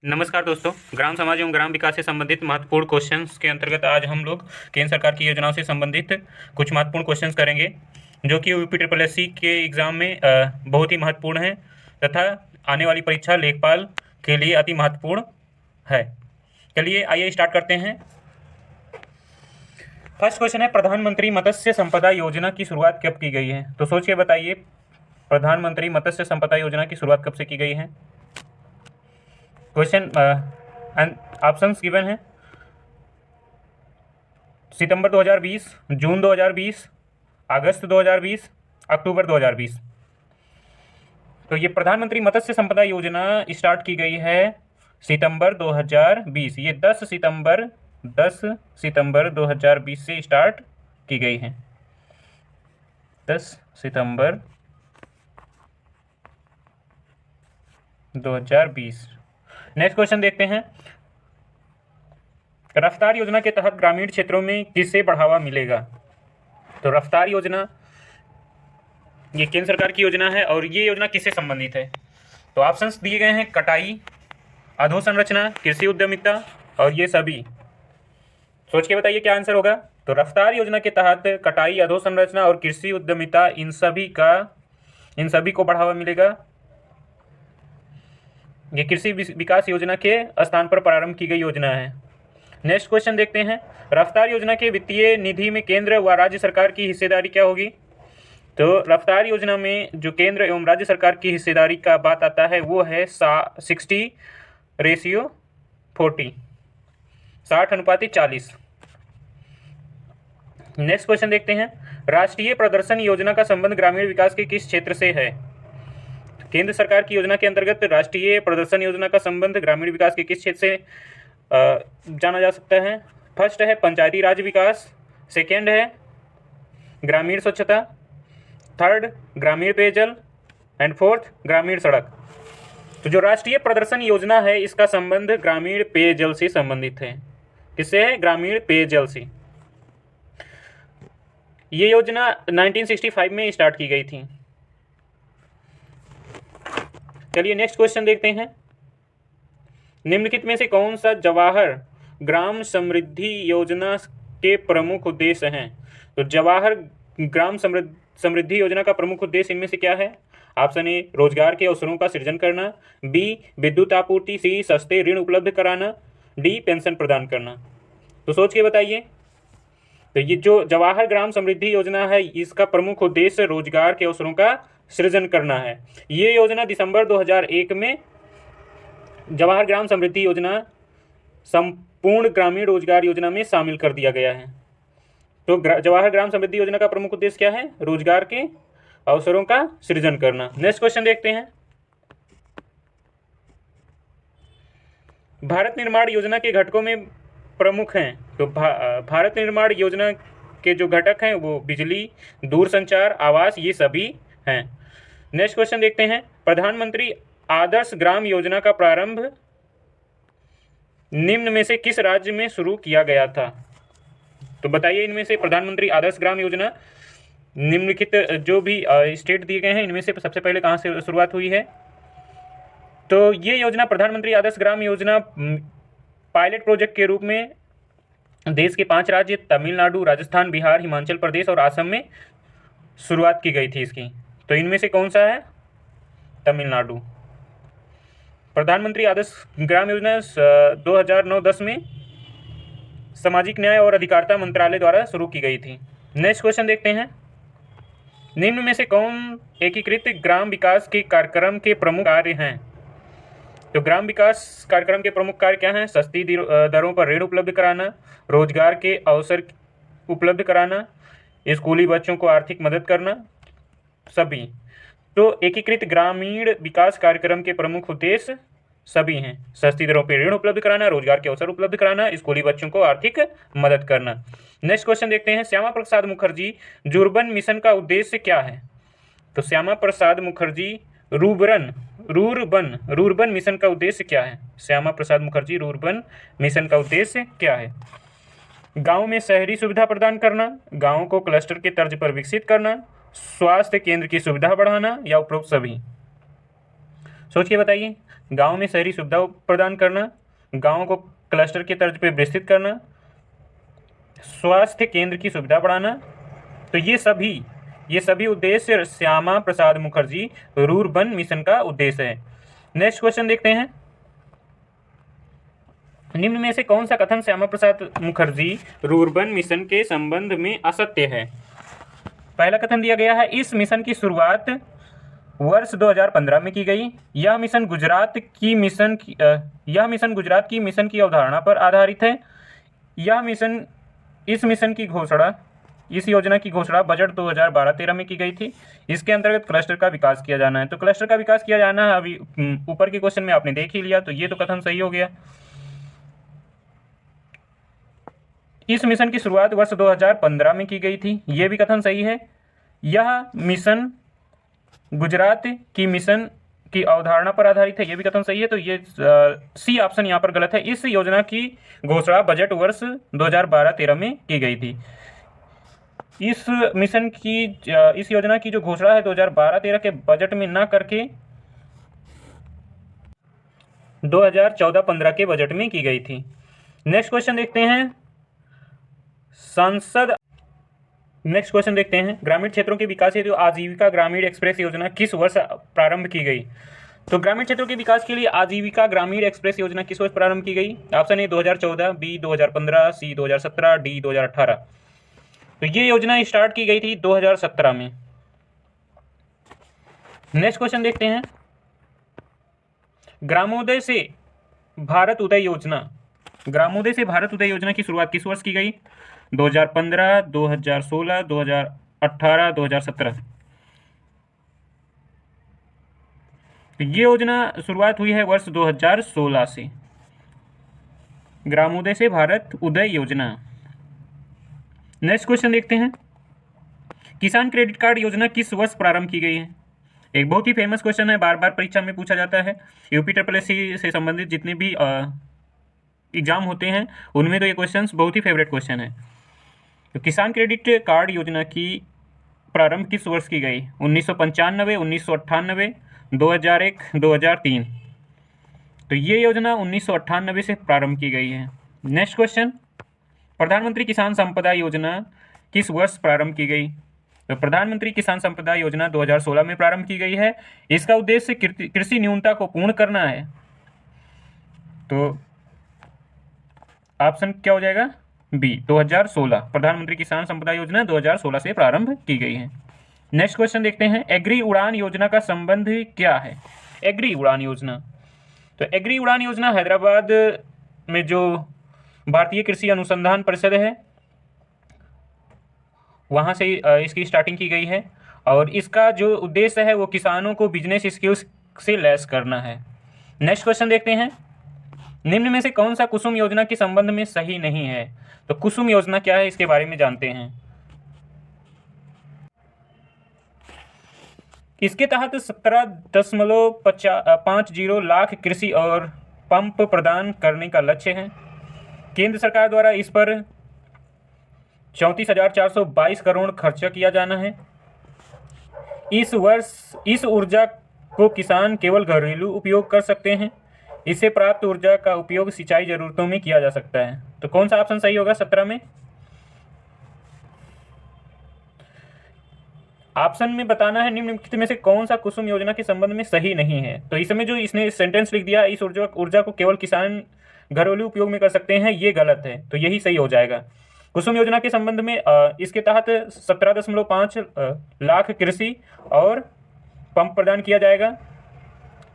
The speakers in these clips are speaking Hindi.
नमस्कार दोस्तों, ग्राम समाज एवं ग्राम विकास से संबंधित महत्वपूर्ण क्वेश्चंस के अंतर्गत आज हम लोग केंद्र सरकार की योजनाओं से संबंधित कुछ महत्वपूर्ण क्वेश्चंस करेंगे जो कि यूपी के एग्ज़ाम में बहुत ही महत्वपूर्ण है तथा आने वाली परीक्षा लेखपाल के लिए अति महत्वपूर्ण है। चलिए आइए स्टार्ट करते हैं। फर्स्ट क्वेश्चन है, प्रधानमंत्री मत्स्य संपदा योजना की शुरुआत कब की गई है? तो सोच के बताइए, प्रधानमंत्री मत्स्य संपदा योजना की शुरुआत कब से की गई है? क्वेश्चन ऑप्शंस गिवन है। सितंबर 2020, जून 2020, अगस्त 2020, अक्टूबर 2020। तो ये प्रधानमंत्री मत्स्य संपदा योजना स्टार्ट की गई है सितंबर 2020। ये 10 सितंबर 2020 से स्टार्ट की गई है। 10 सितंबर 2020। नेक्स्ट क्वेश्चन देखते हैं। रफ्तार योजना के तहत ग्रामीण क्षेत्रों में किसे बढ़ावा मिलेगा? तो रफ्तार योजना ये केंद्र सरकार की योजना है और ये योजना किससे संबंधित है? तो ऑप्शंस दिए गए हैं, कटाई, अधोसंरचना, कृषि उद्यमिता और ये सभी। सोच के बताइए क्या आंसर होगा। तो रफ्तार योजना के तहत कटाई, अधोसंरचना और कृषि उद्यमिता इन सभी को बढ़ावा मिलेगा। ये कृषि विकास योजना के स्थान पर प्रारंभ की गई योजना है। नेक्स्ट क्वेश्चन देखते हैं। रफ्तार योजना के वित्तीय निधि में केंद्र व राज्य सरकार की हिस्सेदारी क्या होगी? तो रफ्तार योजना में जो केंद्र एवं राज्य सरकार की हिस्सेदारी का बात आता है वो है 60:40, 60:40। नेक्स्ट क्वेश्चन देखते हैं। राष्ट्रीय प्रदर्शन योजना का संबंध ग्रामीण विकास के किस क्षेत्र से है? केंद्र सरकार की योजना के अंतर्गत राष्ट्रीय प्रदर्शन योजना का संबंध ग्रामीण विकास के किस क्षेत्र से जाना जा सकता है? फर्स्ट है पंचायती राज विकास, सेकेंड है ग्रामीण स्वच्छता, थर्ड ग्रामीण पेयजल एंड फोर्थ ग्रामीण सड़क। तो जो राष्ट्रीय प्रदर्शन योजना है इसका संबंध ग्रामीण पेयजल से संबंधित है। किससे है? ग्रामीण पेयजल से। ये योजना 1965 में स्टार्ट की गई थी। चलिए नेक्स्ट क्वेश्चन देखते हैं। निम्नलिखित में से कौन सा जवाहर ग्राम समृद्धि योजना के प्रमुख उद्देश्य हैं? तो जवाहर ग्राम समृद्धि योजना का प्रमुख उद्देश्य इनमें से क्या है? ऑप्शन ए, रोजगार के अवसरों का सृजन करना, बी, विद्युत आपूर्ति, सी, सस्ते ऋण उपलब्ध कराना, डी, पेंशन प्रदान करना। तो सोच के बताइए। तो ये जो जवाहर ग्राम समृद्धि योजना है इसका प्रमुख उद्देश्य रोजगार के अवसरों का सृजन करना है। ये योजना दिसंबर 2001 में जवाहर ग्राम समृद्धि योजना संपूर्ण ग्रामीण रोजगार योजना में शामिल कर दिया गया है। तो जवाहर ग्राम समृद्धि योजना का प्रमुख उद्देश्य क्या है? रोजगार के अवसरों का सृजन करना। नेक्स्ट क्वेश्चन देखते हैं। भारत निर्माण योजना के घटकों में प्रमुख हैं। तो भारत निर्माण योजना के जो घटक हैं वो बिजली, दूरसंचार, आवास ये सभी हैं। नेक्स्ट क्वेश्चन देखते हैं। प्रधानमंत्री आदर्श ग्राम योजना का प्रारंभ निम्न में से किस राज्य में शुरू किया गया था? तो बताइए इनमें से प्रधानमंत्री आदर्श ग्राम योजना निम्नलिखित जो भी स्टेट दिए गए हैं इनमें से सबसे पहले कहाँ से शुरुआत हुई है? तो ये योजना प्रधानमंत्री आदर्श ग्राम योजना पायलट प्रोजेक्ट के रूप में देश के 5 राज्य तमिलनाडु, राजस्थान, बिहार, हिमाचल प्रदेश और असम में शुरुआत की गई थी इसकी। तो इनमें से कौन सा है? तमिलनाडु। प्रधानमंत्री आदर्श ग्राम योजना 2009-10 में सामाजिक न्याय और अधिकारिता मंत्रालय द्वारा शुरू की गई थी। नेक्स्ट क्वेश्चन देखते हैं। निम्न में से कौन एकीकृत ग्राम विकास के कार्यक्रम के प्रमुख कार्य हैं? तो ग्राम विकास कार्यक्रम के प्रमुख कार्य क्या हैं? सस्ती दरों पर ऋण उपलब्ध कराना, रोजगार के अवसर उपलब्ध कराना, स्कूली बच्चों को आर्थिक मदद करना, सभी। तो एकीकृत ग्रामीण विकास कार्यक्रम के प्रमुख उद्देश्य सभी हैं। सस्ती दरों पर ऋण उपलब्ध कराना, रोजगार के अवसर उपलब्ध कराना, स्कूली बच्चों को आर्थिक मदद करना। नेक्स्ट क्वेश्चन देखते हैं। श्यामा प्रसाद मुखर्जी रुर्बन मिशन का उद्देश्य क्या है? तो श्यामा प्रसाद मुखर्जी रूरबन मिशन का उद्देश्य क्या है? श्यामा प्रसाद मुखर्जी रूरबन मिशन का उद्देश्य क्या है? गांव में शहरी सुविधा प्रदान करना, गांवों को क्लस्टर के तर्ज पर विकसित करना, स्वास्थ्य केंद्र की सुविधा बढ़ाना या उपरोक्त सभी। सोच के बताइए। गांव में शहरी सुविधा प्रदान करना, गांव को क्लस्टर के तर्ज पे विस्तृत करना, स्वास्थ्य केंद्र की सुविधा बढ़ाना। तो ये सभी उद्देश्य श्यामा प्रसाद मुखर्जी रूरबन मिशन का उद्देश्य है। नेक्स्ट क्वेश्चन देखते हैं। निम्न में से कौन सा कथन श्यामा प्रसाद मुखर्जी रूरबन मिशन के संबंध में असत्य है? पहला कथन दिया गया है, इस मिशन की शुरुआत वर्ष 2015 में की गई। यह मिशन गुजरात की मिशन की अवधारणा पर आधारित है। इस योजना की घोषणा बजट 2012-13 में की गई थी। इसके अंतर्गत क्लस्टर का विकास किया जाना है। तो क्लस्टर का विकास किया जाना है, अभी ऊपर के क्वेश्चन में आपने देख ही लिया, तो ये तो कथन सही हो गया। इस मिशन की शुरुआत वर्ष 2015 में की गई थी, ये भी कथन सही है। यह मिशन गुजरात की मिशन की अवधारणा पर आधारित है, ये भी कथन सही है। तो ये सी ऑप्शन यहाँ पर गलत है। इस योजना की घोषणा बजट वर्ष 2012-13 में की गई थी। इस योजना की जो घोषणा है 2012-13 के बजट में ना करके 2014-15 के बजट में की गई थी। नेक्स्ट क्वेश्चन देखते हैं। ग्रामीण क्षेत्रों के विकास हेतु आजीविका ग्रामीण एक्सप्रेस योजना किस वर्ष प्रारंभ की गई? तो ग्रामीण क्षेत्रों के विकास के लिए आजीविका ग्रामीण एक्सप्रेस योजना किस वर्ष प्रारंभ की गई? Option A 2014, B 2015, C 2017, D 2018। तो ये योजना स्टार्ट की गई थी 2017 में। नेक्स्ट क्वेश्चन देखते हैं। ग्रामोदय से भारत उदय योजना की शुरुआत किस वर्ष की गई? 2015, 2016, 2018, 2017। ये योजना शुरुआत हुई है वर्ष 2016 से, ग्रामोदय से भारत उदय योजना। नेक्स्ट क्वेश्चन देखते हैं। किसान क्रेडिट कार्ड योजना किस वर्ष प्रारंभ की गई है? एक बहुत ही फेमस क्वेश्चन है, बार बार परीक्षा में पूछा जाता है। UPSSC से संबंधित जितने भी एग्जाम होते हैं उनमें तो ये क्वेश्चन बहुत ही फेवरेट क्वेश्चन है। तो किसान क्रेडिट कार्ड योजना की प्रारंभ किस वर्ष की गई? 1995, 1998, 2001, 2003। तो ये योजना 1998 से प्रारंभ की गई है। Next question. प्रधानमंत्री किसान संपदा योजना किस वर्ष प्रारंभ की गई? तो प्रधानमंत्री किसान संपदा योजना 2016 में प्रारंभ की गई है। इसका उद्देश्य कृषि न्यूनता को पूर्ण करना है। तो ऑप्शन क्या हो जाएगा? बी 2016। प्रधानमंत्री किसान संपदा योजना 2016 से प्रारंभ की गई है। नेक्स्ट क्वेश्चन देखते हैं। एग्री उड़ान योजना का संबंध क्या है? एग्री उड़ान योजना, तो एग्री उड़ान योजना हैदराबाद में जो भारतीय कृषि अनुसंधान परिषद है वहाँ से इसकी स्टार्टिंग की गई है और इसका जो उद्देश्य है वो किसानों को बिजनेस स्किल्स से लैस करना है। नेक्स्ट क्वेश्चन देखते हैं। निम्न में से कौन सा कुसुम योजना के संबंध में सही नहीं है? तो कुसुम योजना क्या है इसके बारे में जानते हैं। इसके तहत 17.50 लाख कृषि और पंप प्रदान करने का लक्ष्य है। केंद्र सरकार द्वारा इस पर 34,422 करोड़ खर्चा किया जाना है। इस वर्ष इस ऊर्जा को किसान केवल घरेलू उपयोग कर सकते हैं। इससे प्राप्त ऊर्जा का उपयोग सिंचाई जरूरतों में किया जा सकता है। तो कौन सा ऑप्शन सही होगा 17 में? ऑप्शन में बताना है निम्नलिखित में से कौन सा कुसुम योजना के संबंध में सही नहीं है। तो इसमें जो इसने सेंटेंस लिख दिया, इस ऊर्जा को केवल किसान घरेलू उपयोग में कर सकते हैं, ये गलत है। तो यही सही हो जाएगा। कुसुम योजना के संबंध में इसके तहत 17.5 लाख कृषि और पंप प्रदान किया जाएगा,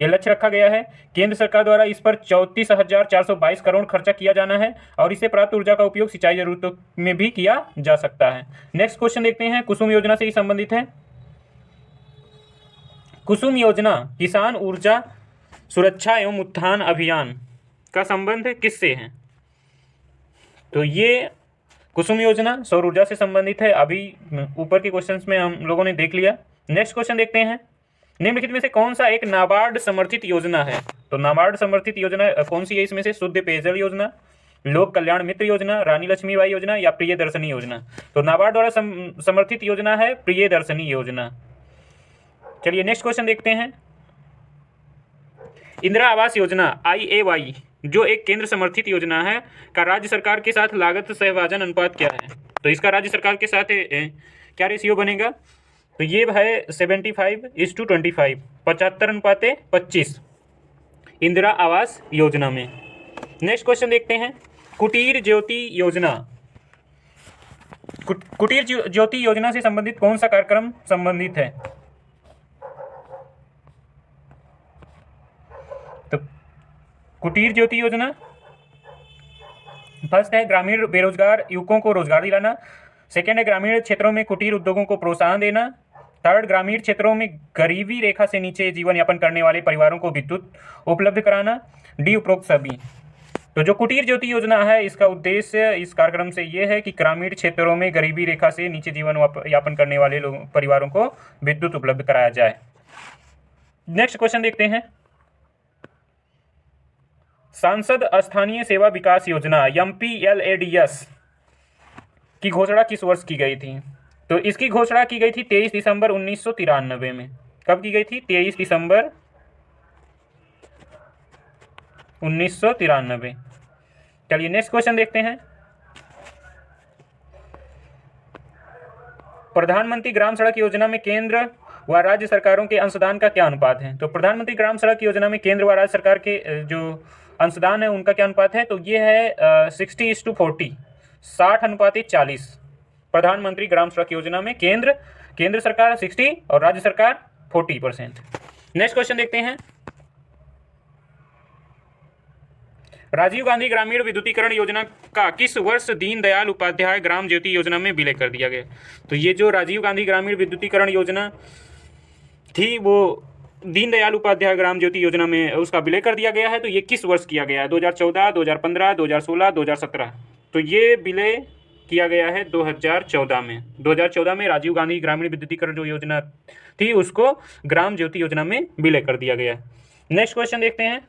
यह लक्ष्य रखा गया है। केंद्र सरकार द्वारा इस पर 34,422 करोड़ खर्चा किया जाना है और इससे प्राप्त ऊर्जा का उपयोग सिंचाई जरूरतों में भी किया जा सकता है। नेक्स्ट क्वेश्चन देखते हैं, कुसुम योजना से ही संबंधित है। कुसुम योजना किसान ऊर्जा सुरक्षा एवं उत्थान अभियान का संबंध किससे है? तो ये कुसुम योजना सौर ऊर्जा से संबंधित है। अभी ऊपर के क्वेश्चंस में हम लोगों ने देख लिया। नेक्स्ट क्वेश्चन देखते हैं। निम्नलिखित में से कौन सा एक नाबार्ड समर्थित योजना है? तो नाबार्ड समर्थित योजना कौन सी है? इसमें से शुद्ध पेयजल योजना, लोक कल्याण मित्र योजना, रानी लक्ष्मीबाई योजना या प्रियदर्शनी योजना। तो नाबार्ड द्वारा समर्थित योजना है प्रियदर्शनी योजना। चलिए नेक्स्ट क्वेश्चन देखते हैं। इंदिरा आवास योजना IAY जो एक केंद्र समर्थित योजना है का राज्य सरकार के साथ लागत सहभाजन अनुपात क्या है? तो इसका राज्य सरकार के साथ क्या रेशियो बनेगा? तो ये है 75:25, 75:25 इंदिरा आवास योजना में। नेक्स्ट क्वेश्चन देखते हैं, कुटीर ज्योति योजना। कुटीर ज्योति योजना से संबंधित कौन सा कार्यक्रम संबंधित है? तो कुटीर ज्योति योजना फर्स्ट है ग्रामीण बेरोजगार युवकों को रोजगार दिलाना, सेकेंड है ग्रामीण क्षेत्रों में कुटीर उद्योगों को प्रोत्साहन देना, थर्ड ग्रामीण क्षेत्रों में गरीबी रेखा से नीचे जीवन यापन करने वाले परिवारों को विद्युत उपलब्ध कराना, डी उपरोक्त सभी। तो जो कुटीर ज्योति योजना है इसका उद्देश्य इस कार्यक्रम से ये है कि ग्रामीण क्षेत्रों में गरीबी रेखा से नीचे जीवन यापन करने वाले परिवारों को विद्युत उपलब्ध कराया जाए। नेक्स्ट क्वेश्चन देखते हैं, सांसद स्थानीय सेवा विकास योजना MPLADS की घोषणा किस वर्ष की गई थी? तो इसकी घोषणा की गई थी 23 दिसंबर 1993 में। कब की गई थी? 23 दिसंबर 1993। चलिए नेक्स्ट क्वेश्चन देखते हैं, प्रधानमंत्री ग्राम सड़क योजना में केंद्र व राज्य सरकारों के अंशदान का क्या अनुपात है? तो प्रधानमंत्री ग्राम सड़क योजना में केंद्र व राज्य सरकार के जो अंशदान है उनका क्या अनुपात है? तो ये है 60:40, 60:40। प्रधानमंत्री ग्राम सड़क योजना में केंद्र सरकार 60 और राज्य सरकार 40%। नेक्स्ट क्वेश्चन देखते हैं, राजीव गांधी ग्रामीण विद्युतीकरण योजना का किस वर्ष दीनदयाल उपाध्याय ग्राम ज्योति योजना में विलय कर दिया गया? तो ये जो राजीव गांधी ग्रामीण विद्युतीकरण योजना थी वो दीनदयाल उपाध्याय ग्राम ज्योति योजना में उसका विलय कर दिया गया है। तो ये किस वर्ष किया गया है? 2014, 2015, 2016, 2017। तो ये विलय किया गया है 2014 में। 2014 में राजीव गांधी ग्रामीण विद्युतीकरण जो योजना थी उसको ग्राम ज्योति योजना में विलय कर दिया गया। नेक्स्ट क्वेश्चन देखते हैं,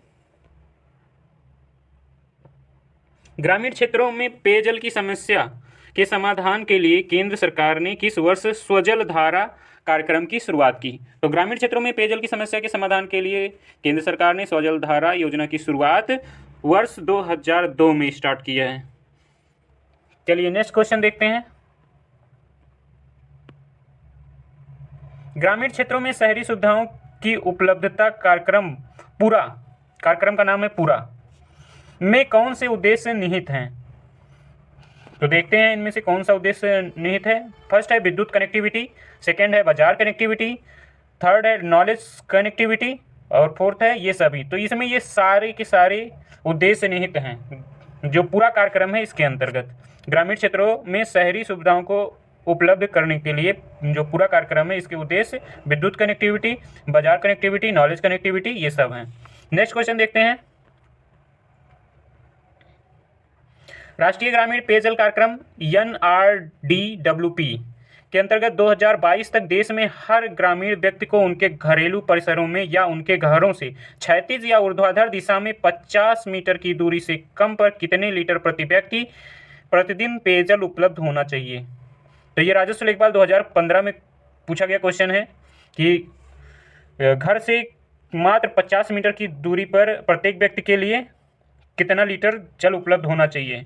ग्रामीण क्षेत्रों में पेयजल की समस्या के समाधान के लिए केंद्र सरकार ने किस वर्ष स्वजल धारा कार्यक्रम की शुरुआत की? तो ग्रामीण क्षेत्रों में पेयजल की समस्या के समाधान के लिए केंद्र सरकार ने स्वजल धारा योजना की शुरुआत वर्ष 2002 में स्टार्ट किया है। चलिए नेक्स्ट क्वेश्चन देखते हैं, ग्रामीण क्षेत्रों में शहरी सुविधाओं की उपलब्धता कार्यक्रम का नाम है पूरा में कौन से उद्देश्य निहित हैं? तो देखते हैं इनमें से कौन सा उद्देश्य निहित है। फर्स्ट है विद्युत कनेक्टिविटी, सेकंड है बाजार कनेक्टिविटी, थर्ड है नॉलेज कनेक्टिविटी और फोर्थ है ये सभी। तो इसमें ये सारे के सारे उद्देश्य निहित हैं जो पूरा कार्यक्रम है इसके अंतर्गत। ग्रामीण क्षेत्रों में शहरी सुविधाओं को उपलब्ध करने के लिए जो पूरा कार्यक्रम है इसके उद्देश्य विद्युत कनेक्टिविटी, बाजार कनेक्टिविटी, नॉलेज कनेक्टिविटी ये सब हैं। नेक्स्ट क्वेश्चन देखते हैं, राष्ट्रीय ग्रामीण पेयजल कार्यक्रम NRDWP के अंतर्गत 2022 तक देश में हर ग्रामीण व्यक्ति को उनके घरेलू परिसरों में या उनके घरों से क्षैतिज या ऊर्ध्वाधर दिशा में 50 मीटर की दूरी से कम पर कितने लीटर प्रति व्यक्ति प्रतिदिन पेयजल उपलब्ध होना चाहिए? तो ये राजस्व लेखपाल 2015 में पूछा गया क्वेश्चन है कि घर से मात्र 50 मीटर की दूरी पर प्रत्येक व्यक्ति के लिए कितना लीटर जल उपलब्ध होना चाहिए?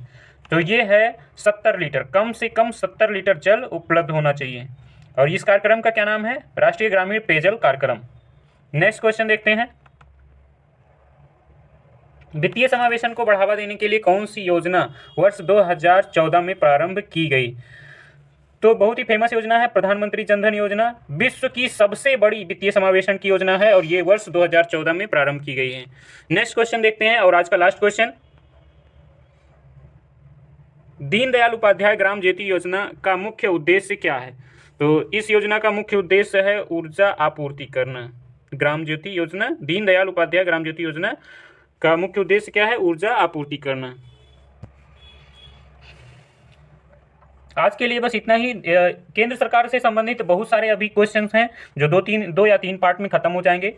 तो ये है 70 लीटर, कम से कम 70 लीटर जल उपलब्ध होना चाहिए। और इस कार्यक्रम का क्या नाम है? राष्ट्रीय ग्रामीण पेयजल कार्यक्रम। नेक्स्ट क्वेश्चन देखते हैं, वित्तीय समावेशन को बढ़ावा देने के लिए कौन सी योजना वर्ष 2014 में प्रारंभ की गई? तो बहुत ही फेमस योजना है प्रधानमंत्री जनधन योजना, विश्व की सबसे बड़ी वित्तीय समावेशन की योजना है और ये वर्ष 2014 में प्रारंभ की गई है। नेक्स्ट क्वेश्चन देखते हैं और आज का लास्ट क्वेश्चन, दीनदयाल उपाध्याय ग्राम ज्योति योजना का मुख्य उद्देश्य क्या है? तो इस योजना का मुख्य उद्देश्य है ऊर्जा आपूर्ति करना। ग्राम ज्योति योजना, दीनदयाल उपाध्याय ग्राम ज्योति योजना का मुख्य उद्देश्य क्या है? ऊर्जा आपूर्ति करना। आज के लिए बस इतना ही। केंद्र सरकार से संबंधित बहुत सारे अभी क्वेश्चंस हैं जो दो या तीन पार्ट में खत्म हो जाएंगे।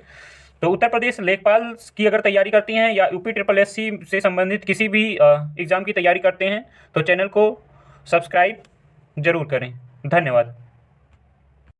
तो उत्तर प्रदेश लेखपाल की अगर तैयारी करती हैं या UPSSC से संबंधित किसी भी एग्ज़ाम की तैयारी करते हैं तो चैनल को सब्सक्राइब जरूर करें। धन्यवाद।